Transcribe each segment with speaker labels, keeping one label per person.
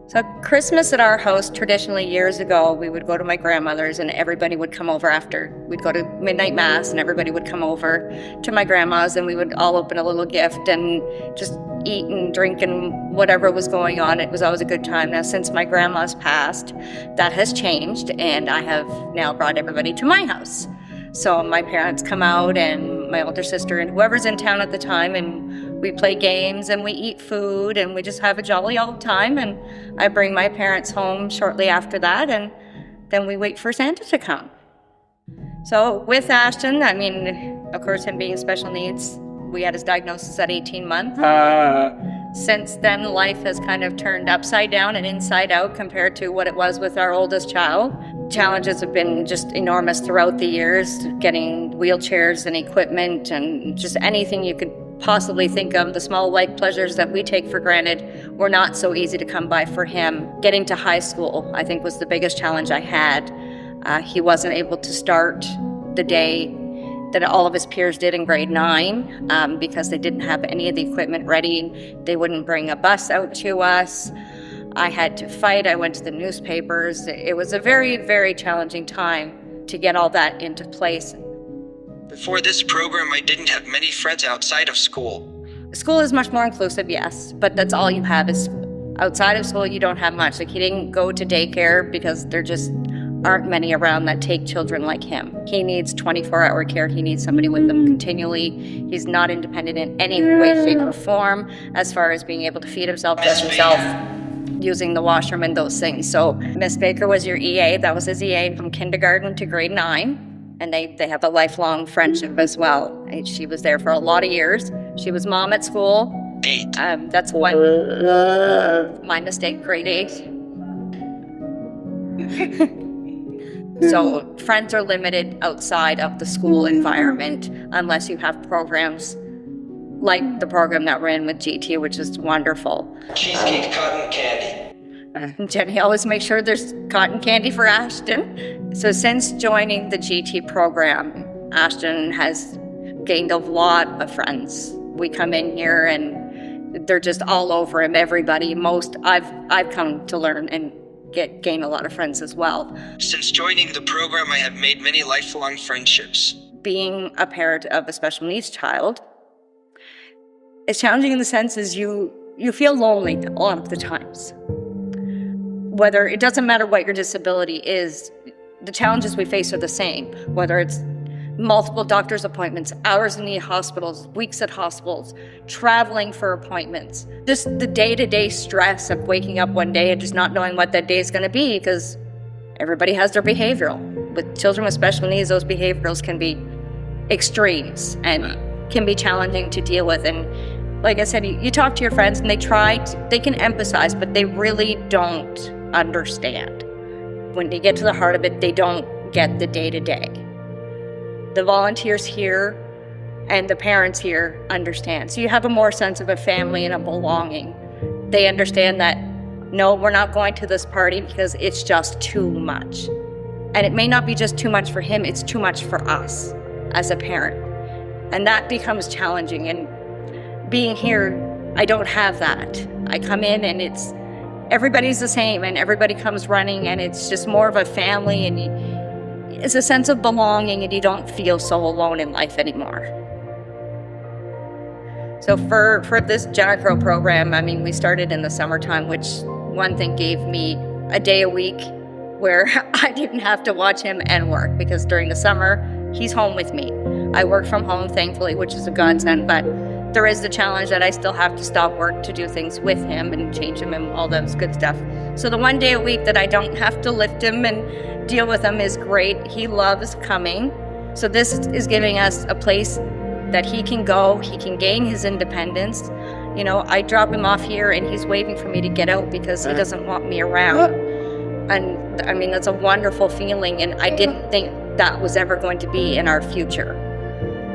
Speaker 1: So Christmas at our house, traditionally years ago, we would go to my grandmother's and everybody would come over after. We'd go to midnight mass and everybody would come over to my grandma's and we would all open a little gift and just eat and drink and whatever was going on. It was always a good time. Now, since my grandma's passed, that has changed and I have now brought everybody to my house. So my parents come out and my older sister and whoever's in town at the time, and we play games and we eat food and we just have a jolly old time. And I bring my parents home shortly after that, and then we wait for Santa to come. So with Ashton, I mean, of course, him being special needs, we had his diagnosis at 18 months. Since then, life has kind of turned upside down and inside out compared to what it was with our oldest child. Challenges have been just enormous throughout the years, getting wheelchairs and equipment and just anything you could possibly think of. The small life pleasures that we take for granted were not so easy to come by for him. Getting to high school, I think, was the biggest challenge I had. He wasn't able to start the day that all of his peers did in grade 9 because they didn't have any of the equipment ready. They wouldn't bring a bus out to us. I had to fight. I went to the newspapers. It was a very, very challenging time to get all that into place.
Speaker 2: Before this program, I didn't have many friends outside of school.
Speaker 1: School is much more inclusive, yes, but that's all you have is school. Outside of school, you don't have much. Like, he didn't go to daycare because there just aren't many around that take children like him. He needs 24-hour care. He needs somebody with him continually. He's not independent in any way, shape, or form as far as being able to feed himself, dress himself, using the washroom and those things. So Miss Baker was your EA. That was his EA from kindergarten to grade 9. And they have a lifelong friendship as well. She was there for a lot of years. She was mom at school.
Speaker 2: 8.
Speaker 1: That's one. My mistake, grade 8. So friends are limited outside of the school environment unless you have programs like the program that we're in with GT, which is wonderful.
Speaker 2: Cheesecake, cotton candy.
Speaker 1: Jennie always makes sure there's cotton candy for Ashton. So since joining the GT program, Ashton has gained a lot of friends. We come in here and they're just all over him. Everybody, I've come to learn and gain a lot of friends as well.
Speaker 2: Since joining the program, I have made many lifelong friendships. Being
Speaker 1: a parent of a special needs child, it's challenging in the sense is you feel lonely a lot of the times. Whether it doesn't matter what your disability is, the challenges we face are the same. Whether it's multiple doctor's appointments, hours in the hospitals, weeks at hospitals, traveling for appointments, just the day-to-day stress of waking up one day and just not knowing what that day is going to be because everybody has their behavioral. With children with special needs, those behaviorals can be extremes and can be challenging to deal with. And like I said, you talk to your friends and they can empathize, but they really don't understand. When they get to the heart of it, they don't get the day-to-day. The volunteers here and the parents here understand. So you have a more sense of a family and a belonging. They understand that, no, we're not going to this party because it's just too much. And it may not be just too much for him, it's too much for us as a parent. And that becomes challenging. And being here, I don't have that. I come in and everybody's the same and everybody comes running and it's just more of a family and it's a sense of belonging and you don't feel so alone in life anymore. So for this GenCro program, I mean, we started in the summertime, which one thing gave me a day a week where I didn't have to watch him and work because during the summer, he's home with me. I work from home, thankfully, which is a godsend, but there is the challenge that I still have to stop work to do things with him and change him and all those good stuff. So the one day a week that I don't have to lift him and deal with him is great. He loves coming. So this is giving us a place that he can go, he can gain his independence. You know, I drop him off here and he's waiting for me to get out because he doesn't want me around. And I mean, that's a wonderful feeling and I didn't think that was ever going to be in our future.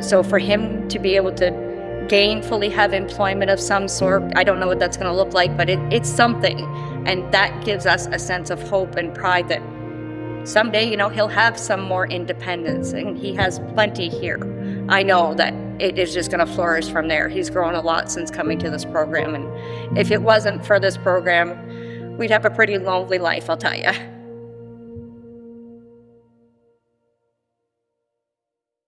Speaker 1: So for him to be able to gainfully have employment of some sort, I don't know what that's going to look like, but it's something. And that gives us a sense of hope and pride that someday, you know, he'll have some more independence and he has plenty here. I know that it is just going to flourish from there. He's grown a lot since coming to this program, and if it wasn't for this program, we'd have a pretty lonely life, I'll tell you.